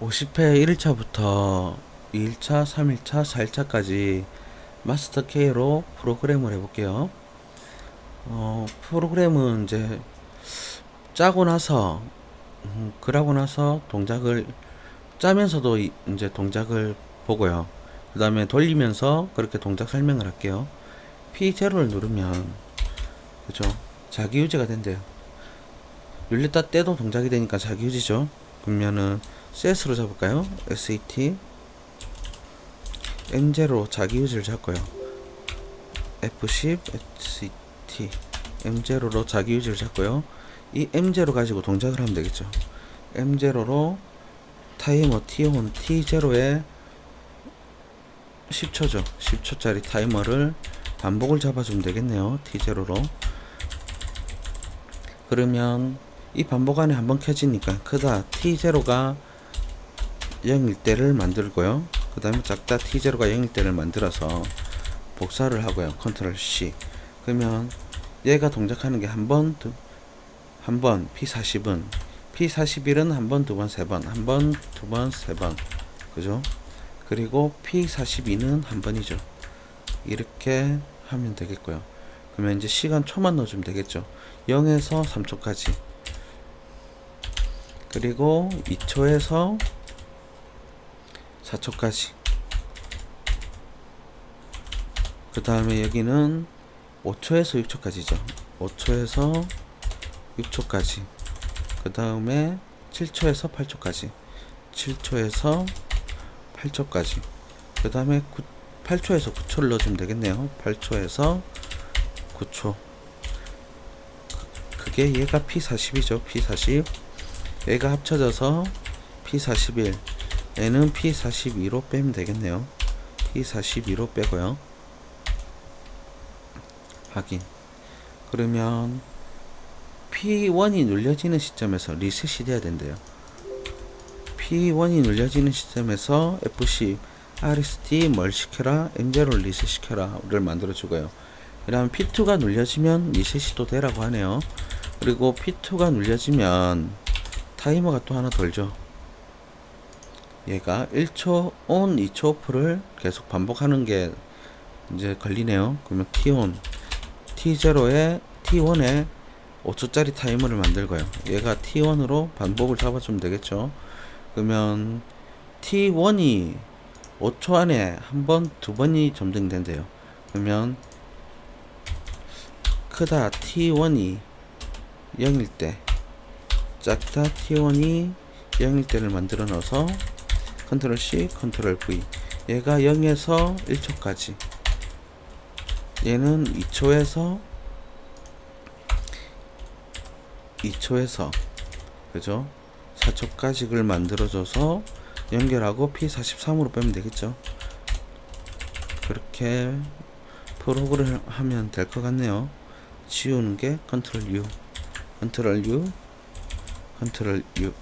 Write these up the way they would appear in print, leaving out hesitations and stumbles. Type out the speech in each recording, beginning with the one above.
50회 1일차부터 2일차, 3일차, 4일차까지 마스터 K로 프로그램을 해볼게요. 프로그램은 이제 짜고 나서, 그러고 나서 동작을 짜면서도 이제 동작을 보고요. 그 다음에 돌리면서 그렇게 동작 설명을 할게요. P0를 누르면, 그죠? 자기 유지가 된대요. 눌렸다 떼도 동작이 되니까 자기 유지죠. 그러면은 set으로 잡을까요? set M0로 자기 유지를 잡고요. F10 ST M0로 자기 유지를 잡고요. 이 M0 가지고 동작을 하면 되겠죠. M0로 타이머 T1 T0에 10초죠. 10초짜리 타이머를 반복을 잡아주면 되겠네요. T0로. 그러면 이 반복 안에 한번 켜지니까 크다 T0가 0일 때를 만들고요. 그 다음에 작다 T0가 0일 때를 만들어서 복사를 하고요. 컨트롤 C. 그러면 얘가 동작하는 게 한 번, 한 번, P40은 P41은 한 번, 두 번, 세 번, 한 번, 두 번, 세 번, 그죠? 그리고 P42는 한 번이죠. 이렇게 하면 되겠고요. 그러면 이제 시간 초만 넣어주면 되겠죠. 0에서 3초까지. 그리고 2초에서 4초까지. 그 다음에 여기는 5초에서 6초까지죠. 5초에서 6초까지. 그 다음에 7초에서 8초까지. 7초에서 8초까지. 그 다음에 8초에서 9초를 넣어주면 되겠네요. 8초에서 9초. 그게 얘가 P40이죠. P40. 얘가 합쳐져서 P41. 얘는 P42로 빼면 되겠네요. P42로 빼고요. 확인. 그러면 P1이 눌려지는 시점에서 리셋이 돼야 된대요. P1이 눌려지는 시점에서 F10 RST 뭘 시켜라 M0를 리셋 시켜라를 만들어주고요. 그다음 P2가 눌려지면 리셋이 또 되라고 하네요. 그리고 P2가 눌려지면 타이머가 또 하나 돌죠. 얘가 1초 ON 2초 OFF를 계속 반복하는 게 이제 걸리네요. 그러면 T-ON T0에 T1에 5초짜리 타이머를 만들고요. 얘가 T1으로 반복을 잡아주면 되겠죠. 그러면 T1이 5초 안에 한 번, 두 번이 점등된대요. 그러면 크다 T1이 0일 때, 작다 T1이 0일 때를 만들어 넣어서 컨트롤 C, 컨트롤 V. 얘가 0에서 1초까지. 얘는 2초에서 그죠? 4초까지를 만들어줘서 연결하고 P43으로 빼면 되겠죠. 그렇게 프로그램을 하면 될 것 같네요. 지우는 게 컨트롤 U, 컨트롤 U, 컨트롤 U,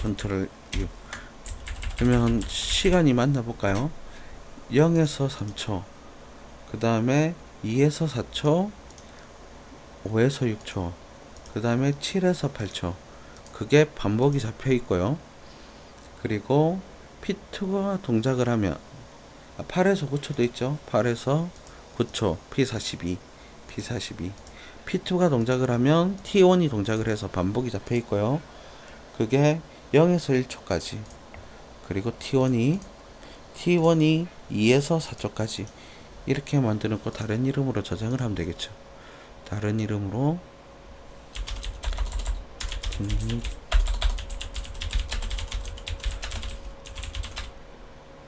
컨트롤 U. 그러면 시간이 맞나 볼까요? 0에서 3초, 그 다음에 2에서 4초, 5에서 6초, 그 다음에 7에서 8초. 그게 반복이 잡혀 있고요. 그리고 P2가 동작을 하면 8에서 9초도 있죠. 8에서 9초 P42 P42 P2가 동작을 하면 T1이 동작을 해서 반복이 잡혀 있고요. 그게 0에서 1초까지. 그리고 T1이 2에서 4초까지. 이렇게 만드는 거 다른 이름으로 저장을 하면 되겠죠. 다른 이름으로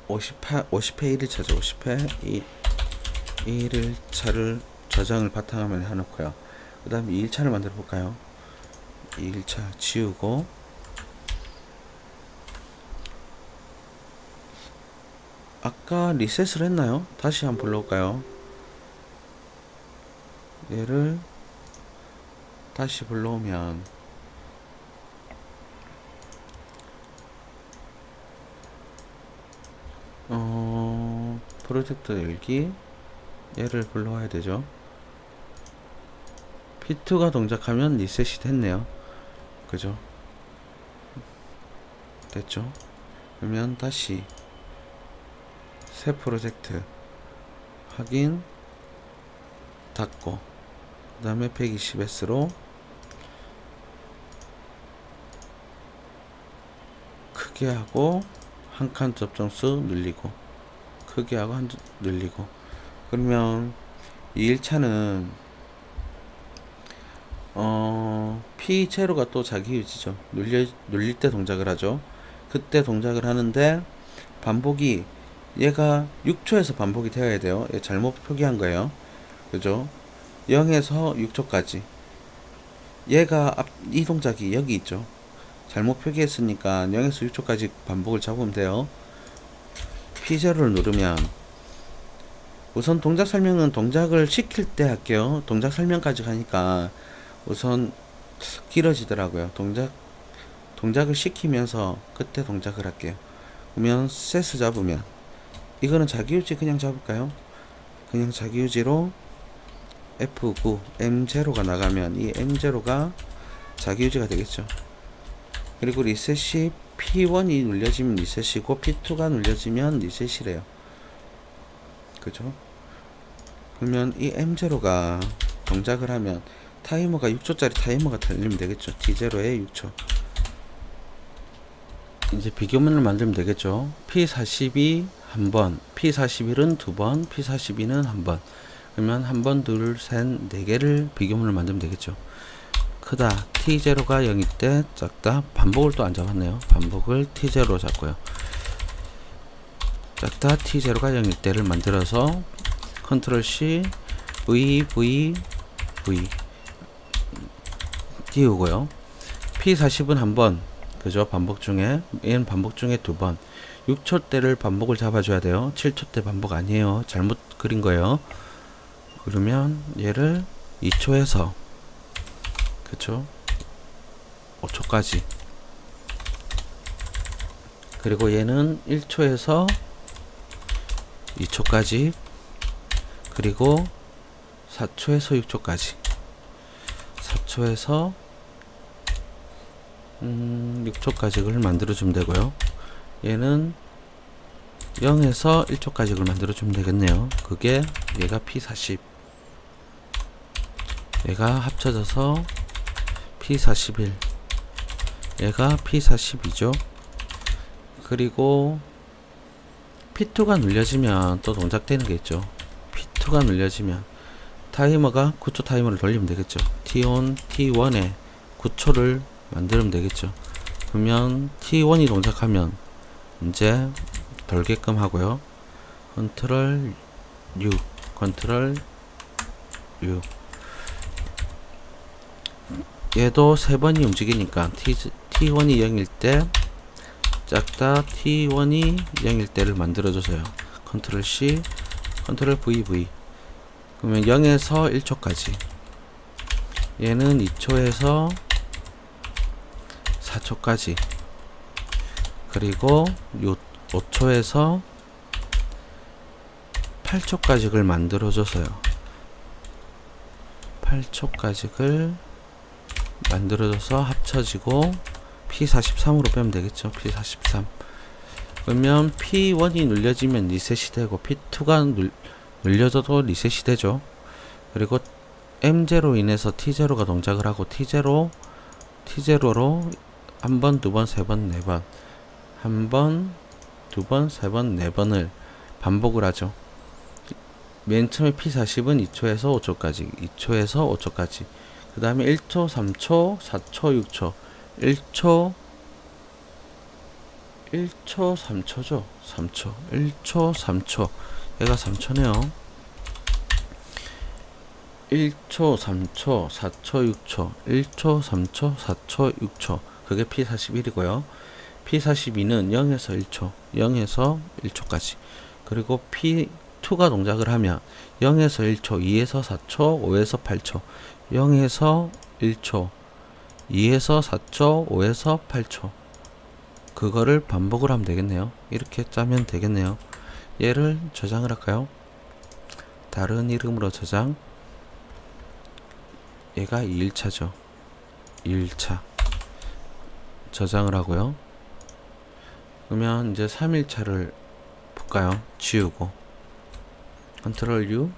50회 1일차죠. 50회 1일차를 저장을 바탕화면에 해놓고요. 그 다음에 2일차를 만들어 볼까요? 2일차 지우고, 아까 리셋을 했나요? 다시 한번 불러볼까요? 얘를 다시 불러오면 프로젝트 열기, 얘를 불러와야 되죠. P2가 동작하면 리셋이 됐네요. 그죠? 됐죠? 그러면 다시 새 프로젝트 확인 닫고 그 다음에 120S로 크게 하고 한 칸 접점수 늘리고 크게 하고 늘리고. 그러면 이 1차는 P0가 또 자기 유지죠. 눌릴 때 동작을 하죠. 그때 동작을 하는데 반복이 얘가 6초에서 반복이 되어야 돼요. 얘 잘못 표기한 거예요. 그죠? 0에서 6초까지. 얘가 이 동작이 여기 있죠. 잘못 표기했으니까 0에서 6초까지 반복을 잡으면 돼요. P0를 누르면 우선 동작 설명은 동작을 시킬 때 할게요. 동작 설명까지 가니까 우선 길어지더라고요. 동작을 시키면서 그때 동작을 할게요. 그러면 셋을 잡으면 이거는 자기유지 그냥 잡을까요? 그냥 자기유지로 F9 M0가 나가면 이 M0가 자기유지가 되겠죠. 그리고 리셋이 P1이 눌려지면 리셋이고 P2가 눌려지면 리셋이래요. 그죠? 그러면 이 M0가 동작을 하면 타이머가 6초짜리 타이머가 달리면 되겠죠. T0에 6초. 이제 비교문을 만들면 되겠죠. P42 한번, P41은 두번, P42는 한번. 그러면 한번, 둘, 셋, 네 개를 비교문을 만들면 되겠죠. 크다. T0가 0일 때 작다. 반복을 또 안 잡았네요. 반복을 T0로 잡고요. 작다. T0가 0일 때를 만들어서 컨트롤 C, V, V, V 띄우고요. P40은 한번, 그죠? 반복 중에, 얘는 반복 중에 두 번. 6초 때를 반복을 잡아줘야 돼요. 7초 때 반복 아니에요. 잘못 그린 거예요. 그러면 얘를 2초에서, 그쵸? 5초까지. 그리고 얘는 1초에서 2초까지. 그리고 4초에서 6초까지. 4초에서 6초까지를 만들어주면 되고요. 얘는 0에서 1초까지를 만들어주면 되겠네요. 그게 얘가 P40. 얘가 합쳐져서 P41. 얘가 P42죠. 그리고 P2가 눌려지면 또 동작되는 게 있죠. P2가 눌려지면 타이머가 9초 타이머를 돌리면 되겠죠. T1, T1에 9초를 만들면 되겠죠. 그러면 T1이 동작하면 이제 돌게끔 하고요. 컨트롤 U, 컨트롤 U. 얘도 세 번이 움직이니까 T1이 0일 때 작다. T1이 0일 때를 만들어줘서요. 컨트롤 C, 컨트롤 VV. 그러면 0에서 1초까지. 얘는 2초에서 4초까지. 그리고 5초에서 8초까지를 만들어줘서요. 8초까지를 만들어줘서 합쳐지고 P43으로 빼면 되겠죠. P43. 그러면 P1이 눌려지면 리셋이 되고 P2가 눌려져도 리셋이 되죠. 그리고 M0로 인해서 T0가 동작을 하고 T0로 한 번, 두 번, 세 번, 네 번. 한 번, 두 번, 세 번, 네 번을 반복을 하죠. 맨 처음에 P40은 2초에서 5초까지, 2초에서 5초까지. 그 다음에 1초, 3초, 4초, 6초. 1초, 3초죠. 3초. 1초, 3초. 얘가 3초네요. 1초, 3초, 4초, 6초. 1초, 3초, 4초, 6초. 그게 P41이고요. P42는 0에서 1초, 0에서 1초까지. 그리고 P2가 동작을 하면 0에서 1초, 2에서 4초, 5에서 8초. 0에서 1초, 2에서 4초, 5에서 8초. 그거를 반복을 하면 되겠네요. 이렇게 짜면 되겠네요. 얘를 저장을 할까요? 다른 이름으로 저장. 얘가 2일차죠. 2일차. 저장을 하고요. 그러면 이제 3일차를 볼까요? 지우고 컨트롤 U.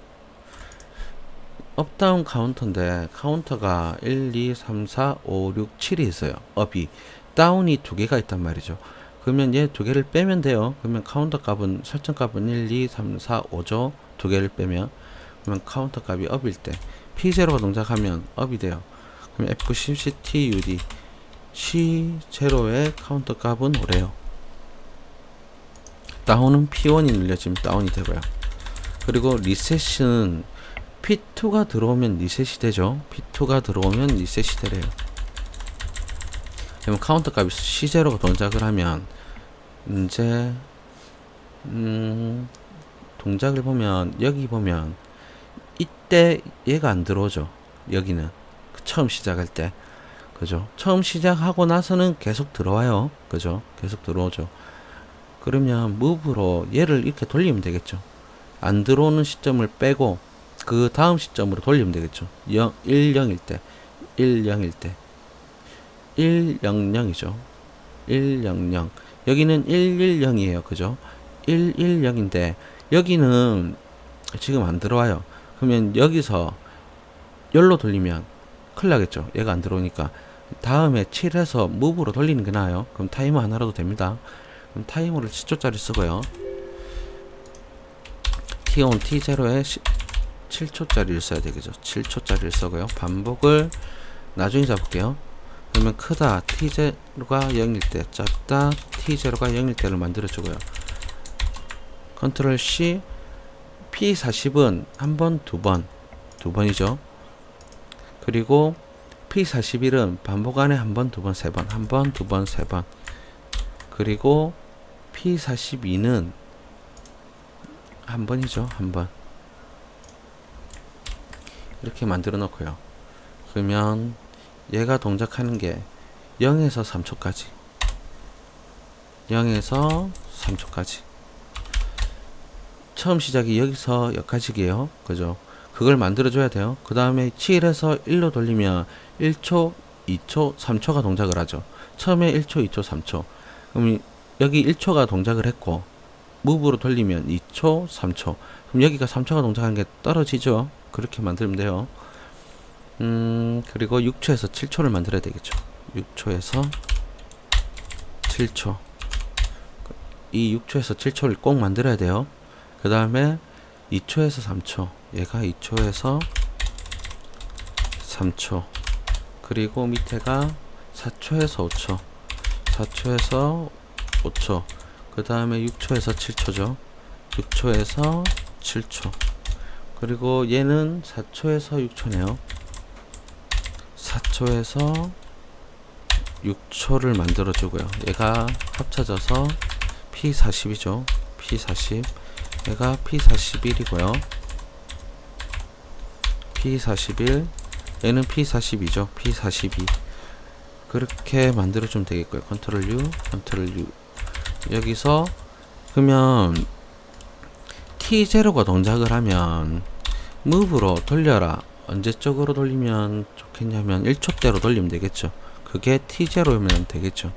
업다운 카운터인데 카운터가 1, 2, 3, 4, 5, 6, 7이 있어요. 업이. 다운이 두 개가 있단 말이죠. 그러면 얘 두 개를 빼면 돼요. 그러면 카운터 값은 설정 값은 1, 2, 3, 4, 5죠. 두 개를 빼면. 그러면 카운터 값이 업일 때 P0가 동작하면 업이 돼요. 그럼 F10 CTUD C0의 카운터 값은 오래요. 다운은 P1이 눌려지면 다운이 되고요. 그리고 리셋은 P2가 들어오면 리셋이 되죠. P2가 들어오면 리셋이 되래요. 그러면 카운터 값이 C0가 동작을 하면 이제 동작을 보면 여기 보면 이때 얘가 안 들어오죠. 여기는 처음 시작할 때 그죠. 처음 시작하고 나서는 계속 들어와요. 그죠. 계속 들어오죠. 그러면 muve로 얘를 이렇게 돌리면 되겠죠. 안 들어오는 시점을 빼고 그 다음 시점으로 돌리면 되겠죠. 1, 0일 때 1, 0일 때 1, 0, 0이죠. 1, 0, 0 여기는 1, 1, 0이에요. 그죠. 1, 1, 0인데 여기는 지금 안 들어와요. 그러면 여기서 열로 돌리면 큰일 나겠죠. 얘가 안 들어오니까 다음에 7에서 muve로 돌리는 게 나아요. 그럼 타이머 하나라도 됩니다. 그럼 타이머를 10초짜리 쓰고요. T1, T0에 7초짜리를 써야 되겠죠. 7초짜리를 쓰고요. 반복을 나중에 잡을게요. 그러면 크다 T0가 0일 때, 작다 T0가 0일 때를 만들어주고요. 컨트롤 C. P40은 한 번, 두 번이죠. 그리고 P41은 반복 안에 한 번, 두 번, 세 번, 한 번, 두 번, 세 번. 그리고 P42는 한 번이죠. 한 번. 이렇게 만들어 놓고요. 그러면 얘가 동작하는 게 0에서 3초까지 0에서 3초까지 처음 시작이 여기서 여기까지예요. 그죠? 그걸 만들어 줘야 돼요. 그 다음에 7에서 1로 돌리면 1초, 2초, 3초가 동작을 하죠. 처음에 1초, 2초, 3초. 그럼 여기 1초가 동작을 했고 무브로 돌리면 2초, 3초. 그럼 여기가 3초가 동작하는 게 떨어지죠. 그렇게 만들면 돼요. 그리고 6초에서 7초를 만들어야 되겠죠. 6초에서 7초. 이 6초에서 7초를 꼭 만들어야 돼요. 그 다음에 2초에서 3초. 얘가 2초에서 3초. 그리고 밑에가 4초에서 5초. 4초에서 5초. 그 다음에 6초에서 7초죠. 6초에서 7초. 그리고 얘는 4초에서 6초네요. 4초에서 6초를 만들어 주고요. 얘가 합쳐져서 P40이죠. P40. 얘가 P41이고요. P41. 얘는 P42죠. P42. 그렇게 만들어 주면 되겠고요. 컨트롤 U, 컨트롤 U. 여기서 그러면 T0가 동작을 하면 muve로 돌려라. 언제적으로 돌리면 좋겠냐면 1초대로 돌리면 되겠죠. 그게 T0면 되겠죠.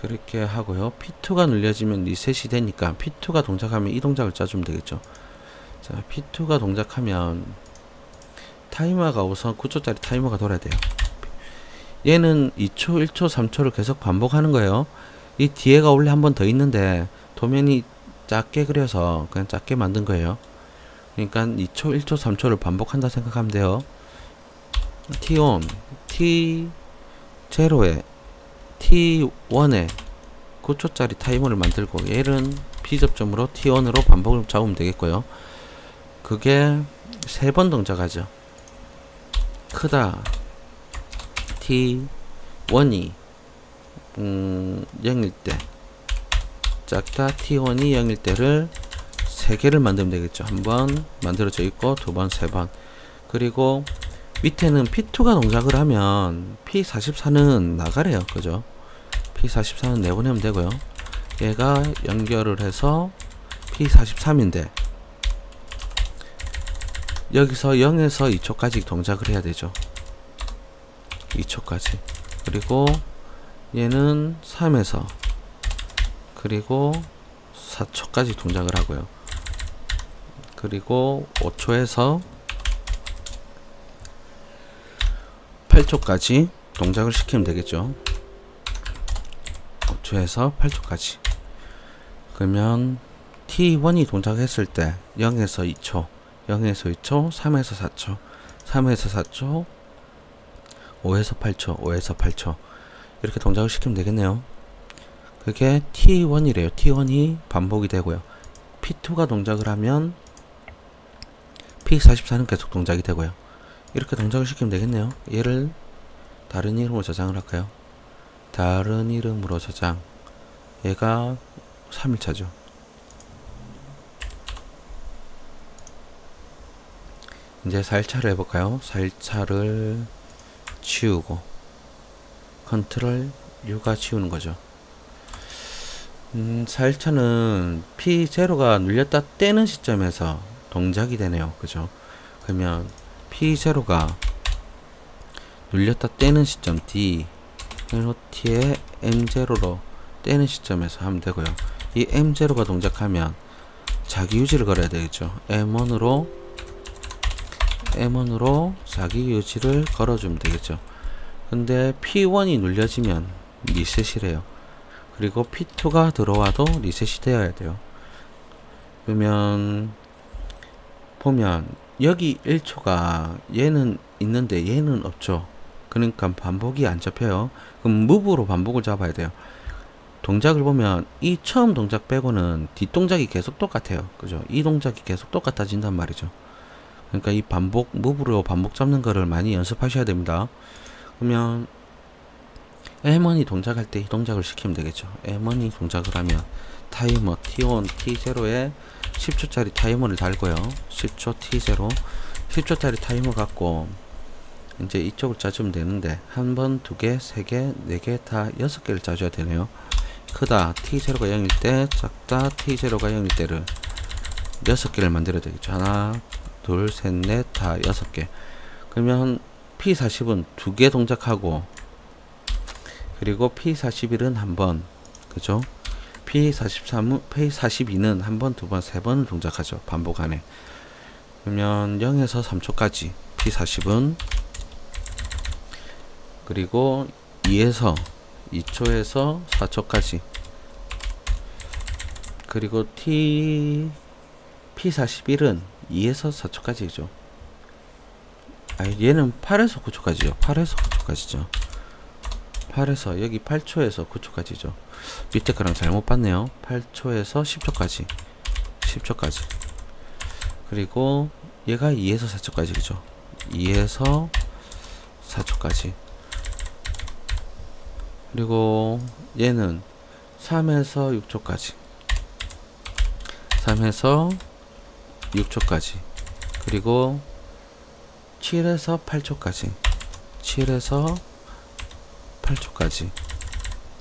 그렇게 하고요. P2가 눌려지면 리셋이 되니까 P2가 동작하면 이 동작을 짜주면 되겠죠. 자, P2가 동작하면 타이머가 우선 9초짜리 타이머가 돌아야 돼요. 얘는 2초, 1초, 3초를 계속 반복하는 거예요. 이 뒤에가 원래 한 번 더 있는데 도면이 작게 그려서 그냥 작게 만든 거예요. 그러니까 2초, 1초, 3초를 반복한다 생각하면 돼요. T1, T0에 T1에 9초짜리 타이머를 만들고 얘는 B접점으로 T1으로 반복을 잡으면 되겠고요. 그게 3번 동작하죠. 크다 T1이 0일 때, 작다 T1이 0일 때를 3개를 만들면 되겠죠. 한 번 만들어져 있고 두 번, 세 번. 그리고 밑에는 P2가 동작을 하면 P44는 나가래요. 그죠? P44는 내보내면 되고요. 얘가 연결을 해서 P43인데 여기서 0에서 2초까지 동작을 해야 되죠. 2초까지. 그리고 얘는 3에서 그리고 4초까지 동작을 하고요. 그리고 5초에서 8초까지 동작을 시키면 되겠죠. 5초에서 8초까지. 그러면 T1이 동작했을 때 0에서 2초, 0에서 2초, 3에서 4초, 3에서 4초, 5에서 8초, 5에서 8초 이렇게 동작을 시키면 되겠네요. 그게 T1이래요. T1이 반복이 되고요. P2가 동작을 하면 P44는 계속 동작이 되고요. 이렇게 동작을 시키면 되겠네요. 얘를 다른 이름으로 저장을 할까요? 다른 이름으로 저장. 얘가 3일차죠. 이제 4일차를 해볼까요? 4일차를 치우고 컨트롤 U가 치우는 거죠. 4일차는 P0가 눌렸다 떼는 시점에서 동작이 되네요. 그죠? 그러면 P0가 눌렸다 떼는 시점 D T의 M0로 떼는 시점에서 하면 되고요. 이 M0가 동작하면 자기 유지를 걸어야 되겠죠. M1으로 자기 유지를 걸어주면 되겠죠. 근데 P1이 눌려지면 리셋이래요. 그리고 P2가 들어와도 리셋이 되어야 돼요. 그러면 보면 여기 1초가 얘는 있는데 얘는 없죠. 그러니까 반복이 안 잡혀요. 그럼 무브로 반복을 잡아야 돼요. 동작을 보면 이 처음 동작 빼고는 뒷동작이 계속 똑같아요. 그죠? 이 동작이 계속 똑같아진단 말이죠. 그러니까 이 반복, 무브로 반복 잡는 거를 많이 연습하셔야 됩니다. 그러면 M1이 동작할 때 이 동작을 시키면 되겠죠. M1이 동작을 하면 타이머 T1, T0에 10초짜리 타이머를 달고요. 10초 T0, 10초짜리 타이머 갖고 이제 이쪽을 짜주면 되는데 한 번, 두 개, 세 개, 네 개, 다 6개를 짜줘야 되네요. 크다 T0가 0일 때, 작다 T0가 0일 때를 6개를 만들어야 되겠죠. 하나, 둘, 셋, 넷, 다 6개. 그러면 P40은 2개 동작하고 그리고 P41은 한 번, 그죠? P42는 한 번, 두 번, 세 번을 동작하죠. 반복 안에. 그러면 0에서 3초까지 P40은 그리고 2에서 2초에서 4초까지 그리고 P41은 2에서 4초까지죠. 얘는 8에서 9초까지요. 8에서 9초까지죠. 8에서 여기 8초에서 9초까지죠. 밑에 거랑 잘못 봤네요. 8초에서 10초까지 10초까지 그리고 얘가 2에서 4초까지 그죠. 2에서 4초까지 그리고 얘는 3에서 6초까지 3에서 6초까지 그리고 7에서 8초까지 7에서 8초까지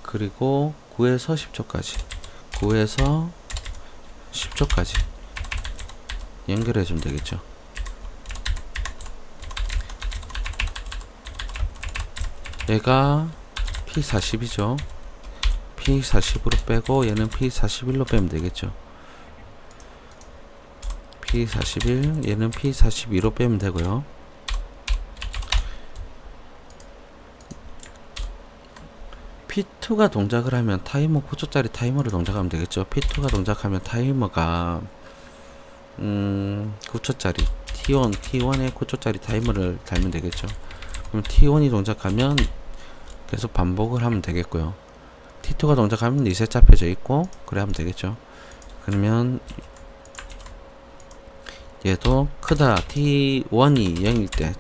그리고 9에서 10초까지 9에서 10초까지 연결해 주면 되겠죠. 얘가 P40이죠. P40으로 빼고 얘는 P41로 빼면 되겠죠. P41 얘는 P42로 빼면 되고요. P2가 동작을 하면 타이머 9초짜리 타이머를 동작하면 되겠죠. P2가 동작하면 타이머가 9초짜리 T1에 9초짜리 타이머를 달면 되겠죠. 그럼 T1이 동작하면 계속 반복을 하면 되겠고요. T2가 동작하면 리셋 잡혀져 있고 그래 하면 되겠죠. 그러면 얘도 크다 T1이 0일 때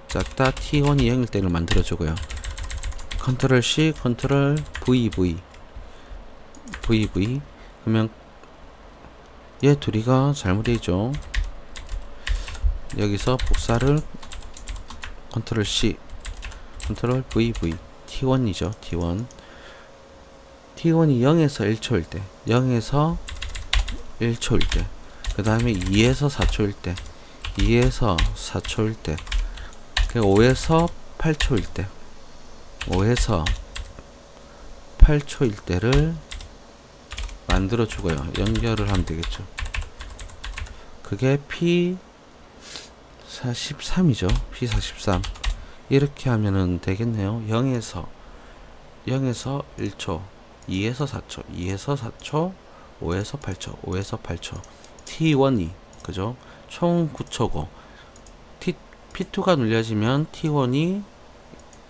작다 T1이 0일 때를 만들어 주고요. 컨트롤 C, 컨트롤 VV 그러면 얘 둘이가 잘못되어 있죠. 여기서 복사를 컨트롤 C, 컨트롤 VV T1이죠. T1이 0에서 1초일 때 0에서 1초일 때 그 다음에 2에서 4초일 때 2에서 4초일 때 5에서 8초일 때 5에서 8초일 때를 만들어 주고요. 연결을 하면 되겠죠. 그게 P43이죠. P43. 이렇게 하면은 되겠네요. 0에서 1초, 2에서 4초, 2에서 4초, 5에서 8초, 5에서 8초. T1이 그죠? 총 9초고 P2가 눌려지면 T1이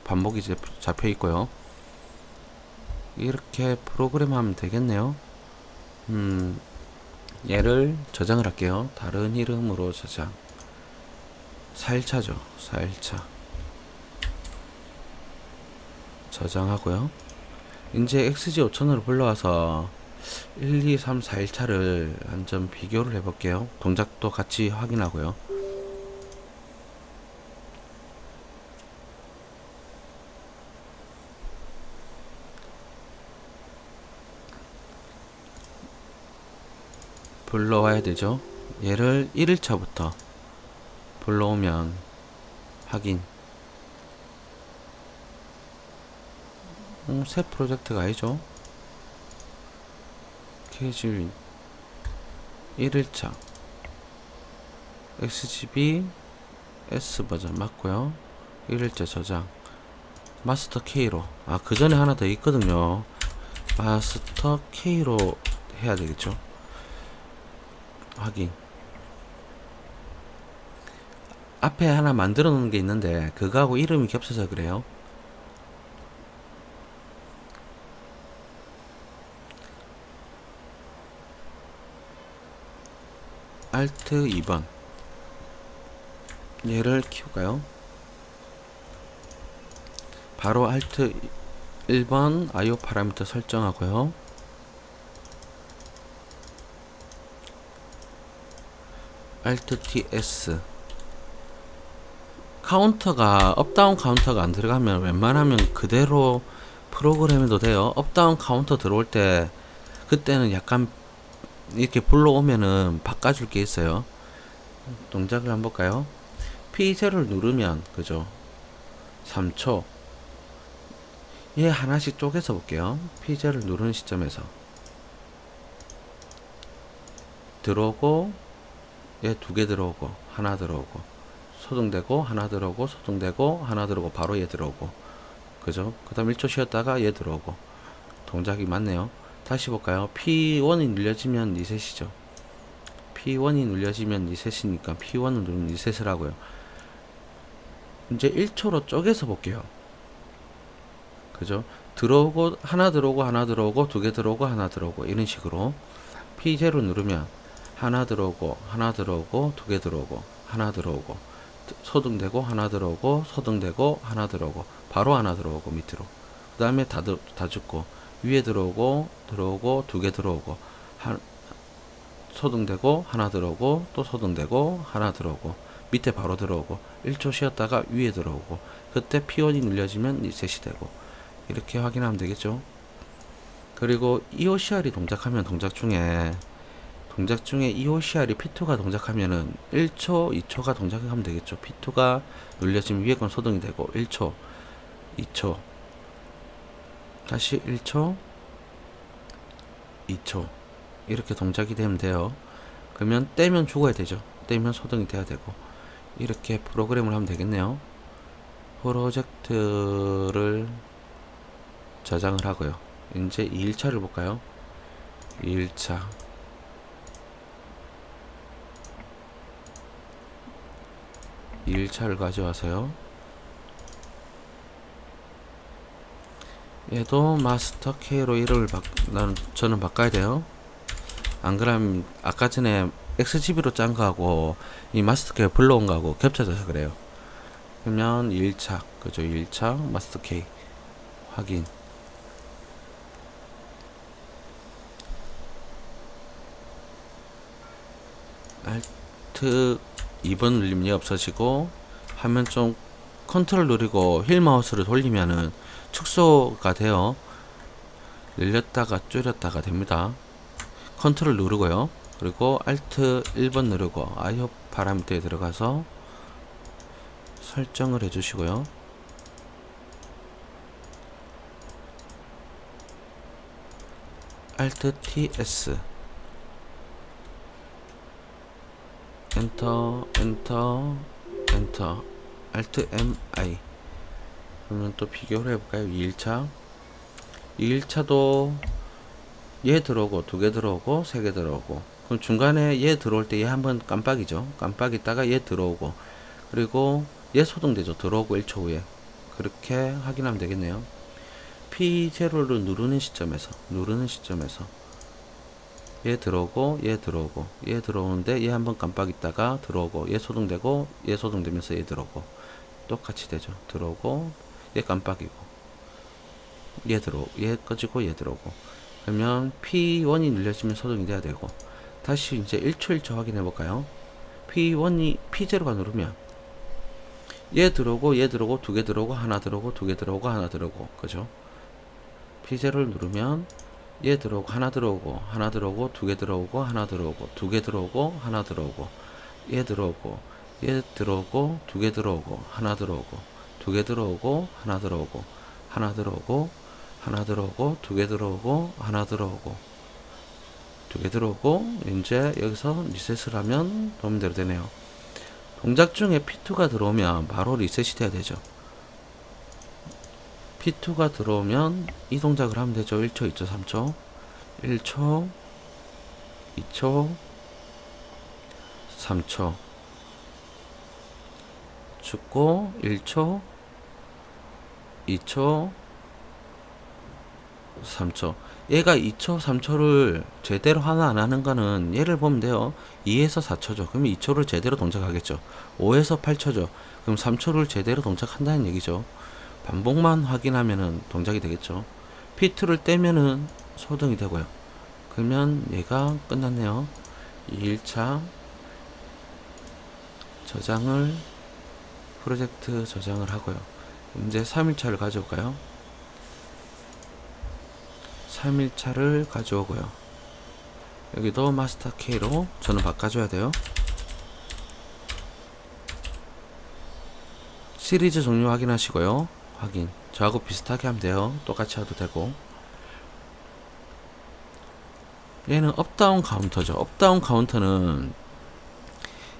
반복이 잡혀 있고요. 이렇게 프로그램 하면 되겠네요. 얘를 저장을 할게요. 다른 이름으로 저장. 4일차죠. 4일차. 저장하고요. 이제 XG5000으로 불러와서 1, 2, 3, 4일차를 한점 비교를 해볼게요. 동작도 같이 확인하고요. 불러와야 되죠. 얘를 1일차부터 불러오면 확인. 새 프로젝트가 아니죠. KGWin 1일차 XGB S 버전 맞고요. 1일차 저장. 마스터 K로, 그 전에 하나 더 있거든요. 마스터 K로 해야 되겠죠. 확인. 앞에 하나 만들어 놓은 게 있는데 그거하고 이름이 겹쳐서 그래요. Alt 2번 얘를 키울까요? 바로 Alt 1번 IO 파라미터 설정하고요. Alt TS 카운터가 업다운 카운터가 안 들어가면 웬만하면 그대로 프로그램해도 돼요. 업다운 카운터 들어올 때 그때는 약간 이렇게 불러오면은 바꿔줄 게 있어요. 동작을 한번 볼까요? P0를 누르면 그죠? 3초. 얘 하나씩 쪼개서 볼게요. P0를 누르는 시점에서 들어오고, 얘 두 개 들어오고, 하나 들어오고, 소등되고, 하나 들어오고, 소등되고, 하나 들어오고, 바로 얘 들어오고, 그죠? 그 다음 1초 쉬었다가 얘 들어오고. 동작이 맞네요. 다시 볼까요? P1이 눌려지면 리셋이죠. P1이 눌려지면 리셋이니까 P1을 누르면 리셋을 하고요. 이제 1초로 쪼개서 볼게요. 그죠? 들어오고, 하나 들어오고, 하나 들어오고, 두 개 들어오고, 하나 들어오고, 이런 식으로 P0 누르면 하나 들어오고, 하나 들어오고, 두 개 들어오고, 하나 들어오고, 소등되고, 하나 들어오고, 소등되고, 하나 들어오고, 바로 하나 들어오고, 밑으로. 그 다음에 다 죽고, 위에 들어오고, 두 개 들어오고, 소등되고, 하나 들어오고, 또 소등되고, 하나 들어오고, 밑에 바로 들어오고, 1초 쉬었다가 위에 들어오고, 그때 P1이 눌려지면 리셋이 되고, 이렇게 확인하면 되겠죠. 그리고 EOCR이 동작하면 동작 중에 EOCR이 P2가 동작하면은 1초, 2초가 동작하면 되겠죠. P2가 눌려지면 위에 건 소등이 되고 1초, 2초, 다시 1초, 2초 이렇게 동작이 되면 돼요. 그러면 떼면 죽어야 되죠. 떼면 소등이 돼야 되고 이렇게 프로그램을 하면 되겠네요. 프로젝트를 저장을 하고요. 이제 2일차를 볼까요? 2일차 2일차를 가져와서요. 얘도 마스터 K로 이름을 저는 바꿔야 돼요. 안 그러면 아까 전에 XGB로 짠 거하고 이 마스터 K 불러온 거하고 겹쳐져서 그래요. 그러면 2일차 그죠? 2일차 마스터 K 확인. Alt 2번 눌리면 얘 없어지고 화면 좀 컨트롤 누르고 휠 마우스를 돌리면은 축소가 돼요. 늘렸다가 줄였다가 됩니다. 컨트롤 누르고요. 그리고 Alt 1번 누르고 IO 파라미터에 들어가서 설정을 해주시고요. Alt TS 엔터 엔터 엔터 Alt MI. 그러면 또 비교를 해볼까요? 2일차도 얘 들어오고 2개 들어오고 3개 들어오고, 그럼 중간에 얘 들어올 때 얘 한번 깜빡이죠. 깜빡 있다가 얘 들어오고, 그리고 얘 소등되죠. 들어오고 1초 후에. 그렇게 확인하면 되겠네요. P0를 누르는 시점에서 얘 들어오고 얘 들어오고 얘 들어오는데 얘 한번 깜빡 있다가 들어오고, 얘 소등되고 얘 소등되면서 얘 들어오고, 똑같이 되죠. 들어오고 얘 깜빡이고 얘 들어오고 얘 꺼지고 얘 들어오고. 그러면 P1이 눌려지면 소등이 돼야 되고, 다시 이제 1초 확인해 볼까요? P0가 누르면 얘 들어오고 얘 들어오고 2개 들어오고 하나 들어오고 2개 들어오고 하나 들어오고, 그죠? P0를 누르면 얘 들어오고 하나 들어오고 하나 들어오고 2개 들어오고 하나 들어오고 2개 들어오고 하나 들어오고, 얘 들어오고 얘 들어오고 2개 들어오고 하나 들어오고 2개 들어오고 하나 들어오고 하나 들어오고 하나 들어오고 2개 들어오고 하나 들어오고 2개 들어오고, 이제 여기서 리셋을 하면 도움대로 되네요. 동작 중에 P2가 들어오면 바로 리셋이 돼야 되죠. P2가 들어오면 이 동작을 하면 되죠. 1초, 2초, 3초, 1초, 2초, 3초 죽고 1초, 2초, 3초. 얘가 2초, 3초를 제대로 하나 안 하는 거는 얘를 보면 돼요. 2에서 4초죠. 그러면 2초를 제대로 동작하겠죠. 5에서 8초죠. 그럼 3초를 제대로 동작한다는 얘기죠. 반복만 확인하면은 동작이 되겠죠. P2를 떼면은 소등이 되고요. 그러면 얘가 끝났네요. 2일차 저장을, 프로젝트 저장을 하고요. 이제 3일차를 가져올까요? 3일차를 가져오고요. 여기도 마스터 K로 저는 바꿔줘야 돼요. 시리즈 종류 확인하시고요. 확인. 저하고 비슷하게 하면 돼요. 똑같이 해도 되고. 얘는 업다운 카운터죠. 업다운 카운터는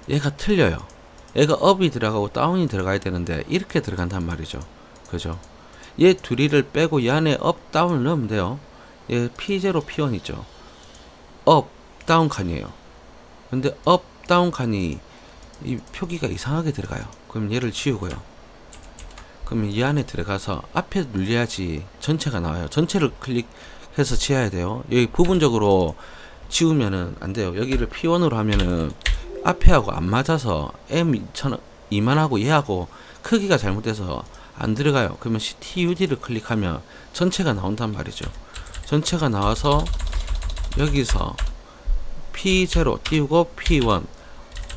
얘가 틀려요. 얘가 업이 들어가고 다운이 들어가야 되는데 이렇게 들어간단 말이죠. 그죠? 얘 둘이를 빼고 이 안에 업, 다운을 넣으면 돼요. 얘 P0, P1 있죠. 업, 다운 칸이에요. 근데 업, 다운 칸이 이 표기가 이상하게 들어가요. 그럼 얘를 지우고요. 그러면 이 안에 들어가서 앞에 눌려야지 전체가 나와요. 전체를 클릭해서 지어야 돼요. 여기 부분적으로 지우면은 안 돼요. 여기를 P1으로 하면은 앞에하고 안 맞아서 이만하고 얘하고 크기가 잘못돼서 안 들어가요. 그러면 CTUD를 클릭하면 전체가 나온단 말이죠. 전체가 나와서 여기서 P0 띄우고 P1,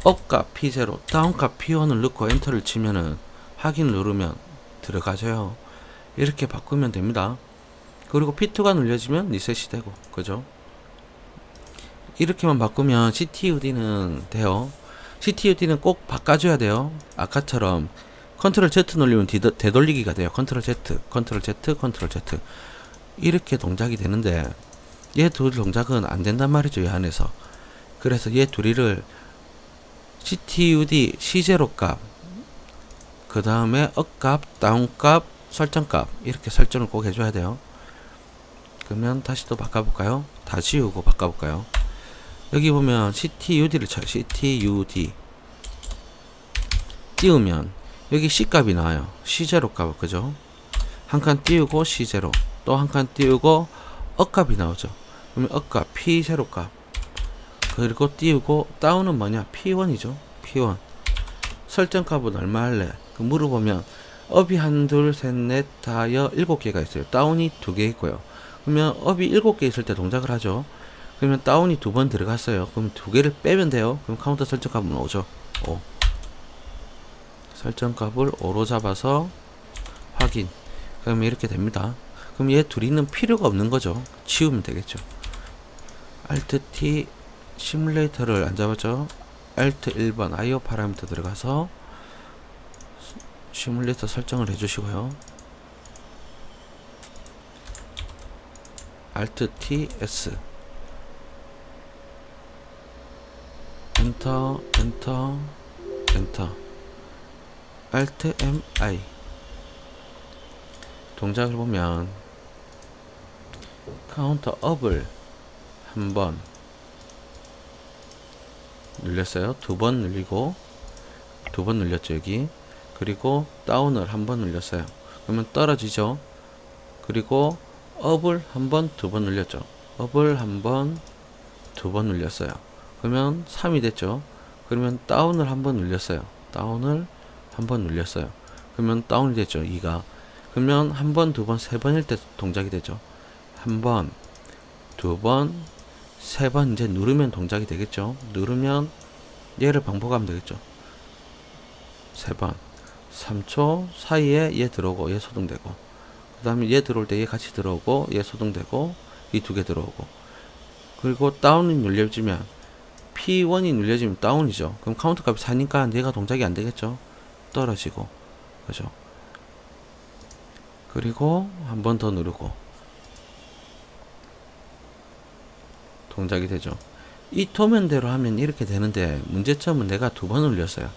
업값 P0, 다운값 P1을 넣고 엔터를 치면은 확인을 누르면 들어가져요. 이렇게 바꾸면 됩니다. 그리고 P2가 눌려지면 리셋이 되고, 그죠? 이렇게만 바꾸면 CTUD는 돼요. CTUD는 꼭 바꿔줘야 돼요. 아까처럼 컨트롤 Z 눌리면 되돌리기가 돼요. 컨트롤 Z, 컨트롤 Z, 컨트롤 Z. 이렇게 동작이 되는데 얘 둘 동작은 안 된단 말이죠. 이 안에서. 그래서 얘 둘이를 CTUD C0 값, 그 다음에 업값, 다운값, 설정값 이렇게 설정을 꼭 해줘야 돼요. 그러면 다시 또 바꿔볼까요? 다 지우고 바꿔볼까요? 여기 보면 CTUD를 쳐요. CTUD 띄우면 여기 C값이 나와요. C0 값, 그죠? 한 칸 띄우고 C0, 또 한 칸 띄우고 업값이 나오죠. 그러면 업값 P0 값, 그리고 띄우고 다운은 뭐냐? P1이죠. P1 설정값은 얼마 할래? 그 물어보면 업이 1, 2, 3, 4, 5, 7개가 있어요. 다운이 2개 있고요. 그러면 업이 7개 있을 때 동작을 하죠. 그러면 다운이 2번 들어갔어요. 그럼 2개를 빼면 돼요. 그럼 카운터 설정값은 5죠. 5. 설정값을 5로 잡아서 확인. 그러면 이렇게 됩니다. 그럼 얘 둘이는 필요가 없는 거죠. 지우면 되겠죠. Alt T 시뮬레이터를 안 잡았죠. Alt 1번 IO 파라미터 들어가서 시뮬레이터 설정을 해주시고요. Alt T S 엔터 엔터 엔터 Alt M I 동작을 보면 카운터 업을 한번 눌렸어요. 두 번 눌리고 두 번 눌렸죠 여기. 그리고 다운을 한 번 눌렸어요. 그러면 떨어지죠. 그리고 업을 한 번 두 번 눌렸죠. 업을 한 번 두 번 눌렸어요. 그러면 3이 됐죠. 그러면 다운을 한 번 눌렸어요. 다운을 한 번 눌렸어요. 그러면 다운이 됐죠. 2가. 그러면 한 번, 두 번, 세 번일 때 동작이 되죠. 한 번, 두 번, 세 번 이제 누르면 동작이 되겠죠. 누르면 얘를 반복하면 되겠죠. 세 번, 3초 사이에 얘 들어오고 얘 소등되고, 그 다음에 얘 들어올 때 얘 같이 들어오고 얘 소등되고 이 두 개 들어오고, 그리고 다운이 눌려지면 P1이 눌려지면 다운이죠. 그럼 카운트 값이 4니까 얘가 동작이 안 되겠죠. 떨어지고, 그죠. 그리고 한 번 더 누르고 동작이 되죠. 이 도면대로 하면 이렇게 되는데 문제점은 내가 두 번 눌렸어요.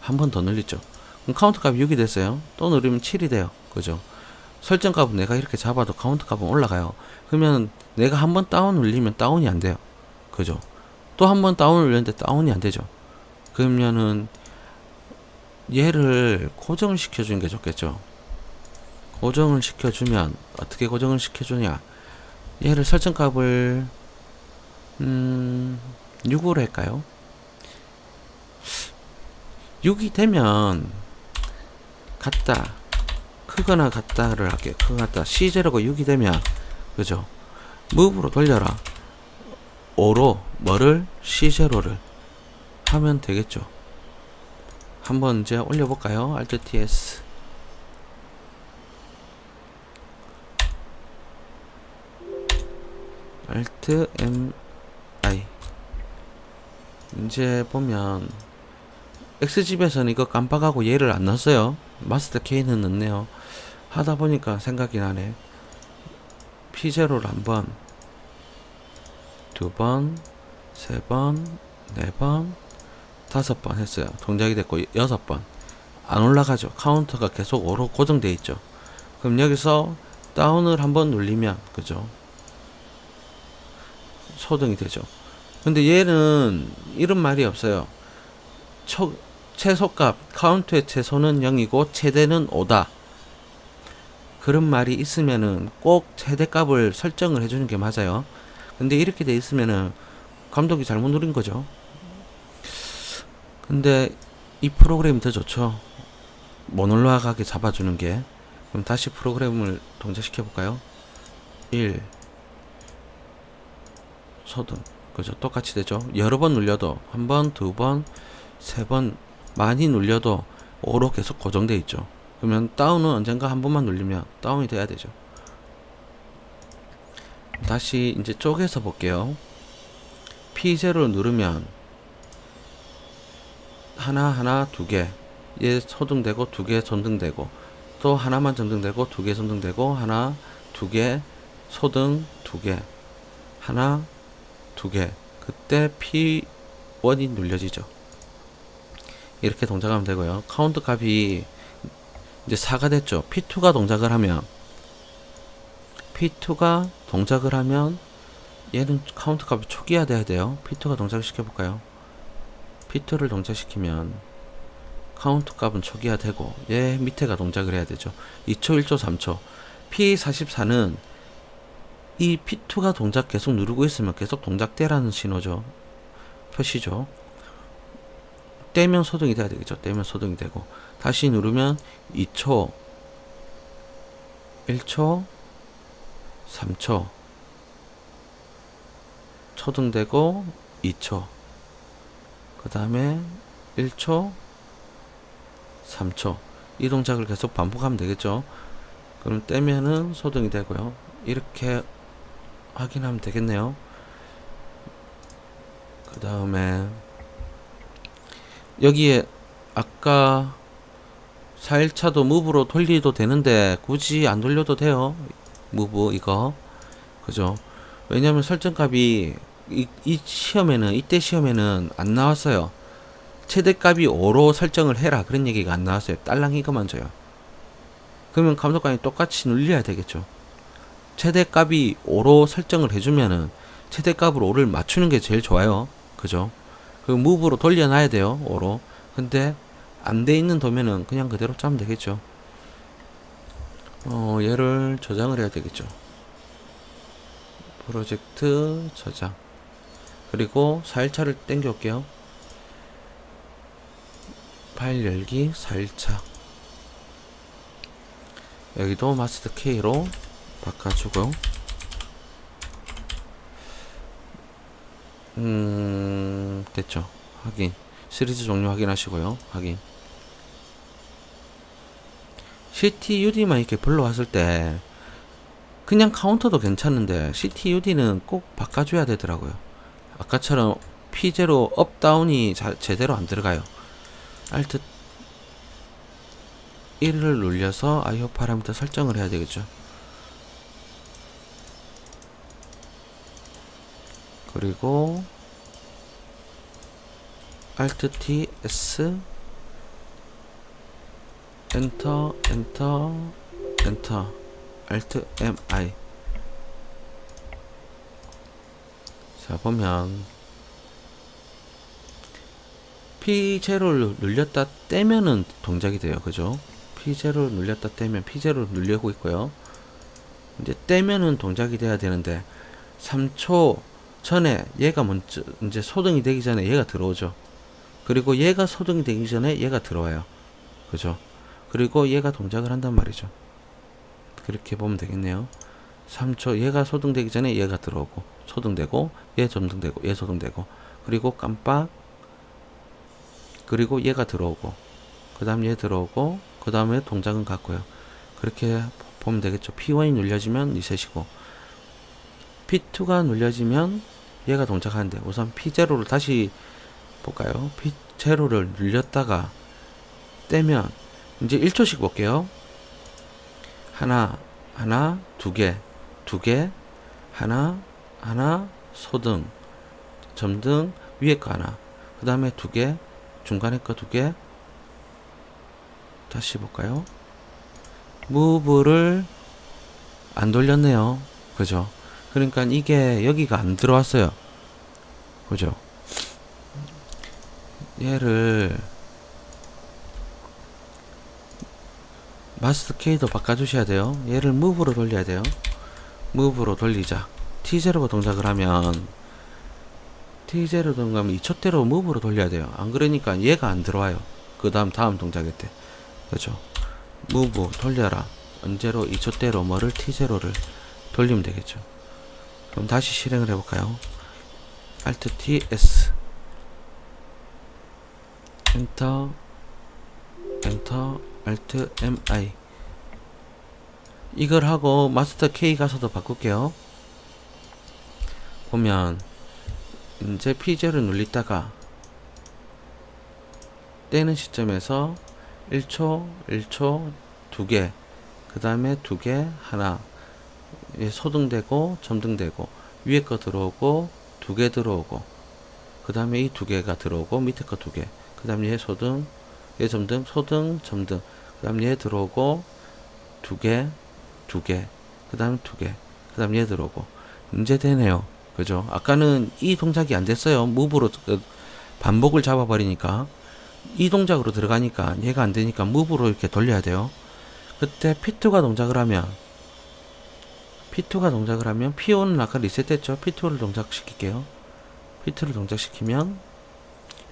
한 번 더 눌렸죠. 그럼 카운트 값이 6이 됐어요. 또 누르면 7이 돼요. 그죠. 설정 값은 내가 이렇게 잡아도 카운트 값은 올라가요. 그러면 내가 한 번 다운 눌리면 다운이 안 돼요. 그죠. 또 한 번 다운 눌렸는데 다운이 안 되죠. 그러면은 얘를 고정을 시켜주는 게 좋겠죠. 고정을 시켜주면 어떻게 고정을 시켜주냐, 얘를 설정값을 6으로 할까요? 6이 되면 같다, 크거나 같다를 할게요. 크거나 같다. C0가 6이 되면, 그죠, 무브로 돌려라. 5로 뭐를? C0를 하면 되겠죠. 한번 이제 올려볼까요? Alt TS Alt M I. 이제 보면 X집에서는 이거 깜빡하고 얘를 안 넣었어요. 마스터 K는 넣네요. 하다 보니까 생각이 나네. P0를 한번, 두 번, 세 번, 네 번, 다섯 번 했어요. 동작이 됐고, 6번. 안 올라가죠. 카운터가 계속 5로 고정되어 있죠. 그럼 여기서 다운을 한번 눌리면, 그죠, 소등이 되죠. 근데 얘는 이런 말이 없어요. 최소값, 카운트의 최소는 0이고 최대는 5다. 그런 말이 있으면은 꼭 최대값을 설정을 해주는 게 맞아요. 근데 이렇게 돼 있으면은 감독이 잘못 누린 거죠. 근데 이 프로그램이 더 좋죠. 못 올라가게 잡아주는 게. 그럼 다시 프로그램을 동작시켜 볼까요? 1 소등, 그죠. 똑같이 되죠. 여러 번 눌려도, 한 번, 두 번, 세 번 많이 눌려도 5로 계속 고정되어 있죠. 그러면 다운은 언젠가 한 번만 눌리면 다운이 돼야 되죠. 다시 이제 쪼개서 볼게요. P0를 누르면 하나 두 개, 얘 소등되고 두 개 손등되고, 또 하나만 전등되고 두 개 손등되고, 하나 두 개 소등 두 개, 하나 두 개, 그때 P1이 눌려지죠. 이렇게 동작하면 되고요. 카운트 값이 이제 4가 됐죠. P2가 동작을 하면, P2가 동작을 하면 얘는 카운트 값이 초기화 돼야 돼요. P2가 동작을 시켜볼까요? P2를 동작시키면 카운트 값은 초기화 되고 얘 밑에가 동작을 해야 되죠. 2초, 1초, 3초. P44는 이 P2가 동작 계속 누르고 있으면 계속 동작되라는 신호죠. 표시죠. 떼면 소등이 돼야 되겠죠. 떼면 소등이 되고, 다시 누르면 2초, 1초, 3초 초등되고 2초, 그 다음에 1초, 3초 이 동작을 계속 반복하면 되겠죠. 그럼 떼면은 소등이 되고요. 이렇게 확인하면 되겠네요. 그 다음에 여기에 아까 4일차도 무브로 돌리도 되는데 굳이 안 돌려도 돼요. 무브 이거 그죠? 왜냐면 설정값이 이 시험에는, 이때 시험에는 안 나왔어요. 최대값이 5로 설정을 해라 그런 얘기가 안 나왔어요. 딸랑 이거만 줘요. 그러면 감독관이 똑같이 눌려야 되겠죠. 최대값이 5로 설정을 해주면은 최대값으로 5를 맞추는 게 제일 좋아요. 그죠? 그 무브로 돌려놔야 돼요. 5로. 근데 안 돼 있는 도면은 그냥 그대로 짜면 되겠죠. 얘를 저장을 해야 되겠죠. 프로젝트 저장. 그리고 4일차를 땡겨 올게요. 파일 열기 4일차. 여기도 마스터 K로 바꿔주고요. 됐죠. 확인. 시리즈 종료 확인하시고요. 확인. CTUD만 이렇게 불러왔을 때 그냥 카운터도 괜찮은데 CTUD는 꼭 바꿔줘야 되더라고요. 아까처럼 P0 업다운이 제대로 안 들어가요. Alt 1을 눌려서 IO 파라미터 설정을 해야 되겠죠. 그리고 Alt T S 엔터 엔터 엔터 Alt M I. 자 보면 P0를 눌렸다 떼면은 동작이 돼요. 그죠? P0를 눌렸다 떼면 P0를 누르고 있고요. 이제 떼면은 동작이 돼야 되는데 3초 전에 얘가 먼저 이제 소등이 되기 전에 얘가 들어오죠. 그리고 얘가 소등이 되기 전에 얘가 들어와요. 그죠? 그리고 얘가 동작을 한단 말이죠. 그렇게 보면 되겠네요. 3초 얘가 소등되기 전에 얘가 들어오고 소등되고 얘 점등되고 얘 소등되고 그리고 깜빡 그리고 얘가 들어오고 그 다음 얘 들어오고 그 다음에 동작은 같고요. 그렇게 보면 되겠죠. P1이 눌려지면 리셋이고 P2가 눌려지면 얘가 동작하는데 우선 P0를 다시 볼까요? P0를 눌렸다가 떼면 이제 1초씩 볼게요. 하나 두 개 하나 소등 점등 위에 거 하나 그 다음에 두 개 중간에 거 두 개 다시 볼까요? 무브를 안 돌렸네요. 그죠? 그러니까 이게 여기가 안 들어왔어요. 그죠? 얘를 마스터 K도 바꿔주셔야 돼요. 얘를 무브로 돌려야 돼요. 무브로 돌리자. T0가 동작을 하면 T0 동작하면 2초대로 무브로 돌려야 돼요. 안 그러니까 얘가 안 들어와요. 그 다음 동작일 때. 그죠? 무브 돌려라. 언제로 2초대로 뭐를 T0를 돌리면 되겠죠. 그럼 다시 실행을 해볼까요? Alt T S 엔터 엔터 Alt M I. 이걸 하고 마스터 K 가서도 바꿀게요. 보면 이제 P0를 눌리다가 떼는 시점에서 1초 2개 그 다음에 2개 하나 소등되고 점등되고 위에 거 들어오고 2개 들어오고 그 다음에 이 2개가 들어오고 밑에 거 2개 그 다음에 얘 소등 얘 점등 소등 점등 그 다음 얘 들어오고 2개 그 다음 2개 그 다음 얘 들어오고 이제 되네요. 그죠? 아까는 이 동작이 안 됐어요. 무브로 반복을 잡아버리니까 이 동작으로 들어가니까 얘가 안 되니까 무브로 이렇게 돌려야 돼요. 그때 P2가 동작을 하면 P1은 아까 리셋했죠. P2를 동작시킬게요. P2를 동작시키면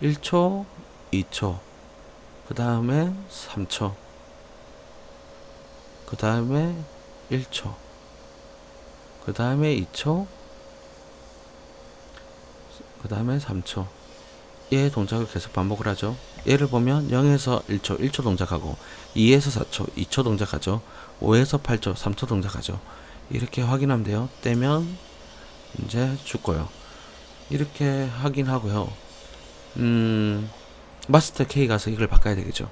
1초 2초 그 다음에 3초 그 다음에 1초 그 다음에 2초 그 다음에 3초 얘 동작을 계속 반복을 하죠. 얘를 보면 0에서 1초 동작하고 2에서 4초 2초 동작하죠. 5에서 8초 3초 동작하죠. 이렇게 확인하면 돼요. 떼면 이제 죽고요. 이렇게 확인하고요. 마스터 K 가서 이걸 바꿔야 되겠죠.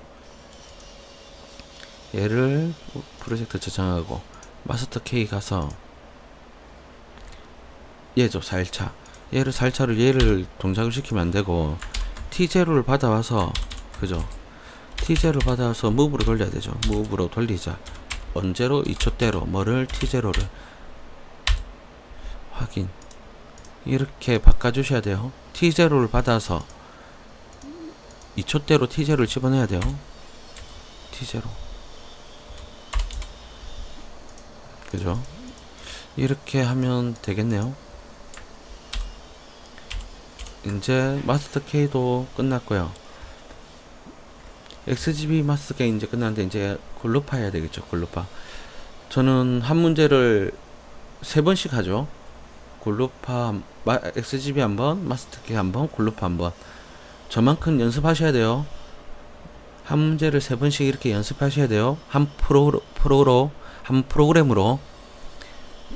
얘를 프로젝트 저장하고 마스터 K 가서 얘죠. 4일차. 얘를 4일차를 얘를 동작을 시키면 안 되고 T0를 받아와서 그죠? T0를 받아와서 무브로 돌려야 되죠. 무브로 돌리자. 언제로? 2초대로 뭐를? T0를 확인. 이렇게 바꿔주셔야 돼요. T0를 받아서 2초대로 T0를 집어넣어야 돼요. T0 그죠? 이렇게 하면 되겠네요. 이제 마스터 K도 끝났고요. XGB 마스터 K 이제 끝났는데 이제 글루파 해야 되겠죠. 글루파. 저는 한 문제를 3번씩 하죠. 글루파 XGB 한번, 마스터 K 한번, 글루파 한번. 저만큼 연습하셔야 돼요. 한 문제를 3번씩 이렇게 연습하셔야 돼요. 한 프로그램으로.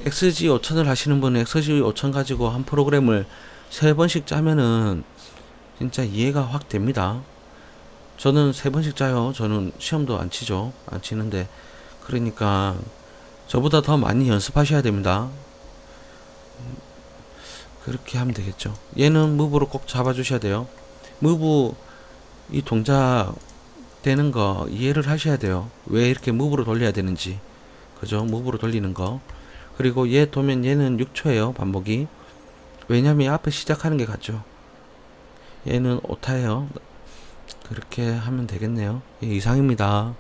XG 5000을 하시는 분은 XG 5000 가지고 한 프로그램을 3번씩 짜면은 진짜 이해가 확 됩니다. 저는 3번씩 짜요. 저는 시험도 안 치죠. 안 치는데 그러니까 저보다 더 많이 연습하셔야 됩니다. 그렇게 하면 되겠죠. 얘는 무브로 꼭 잡아주셔야 돼요. 무브 이 동작 되는 거 이해를 하셔야 돼요. 왜 이렇게 무브로 돌려야 되는지. 그죠? 무브로 돌리는 거. 그리고 얘 도면 얘는 6초예요. 반복이. 왜냐면 앞에 시작하는 게 같죠. 얘는 오타예요. 그렇게 하면 되겠네요. 예, 이상입니다.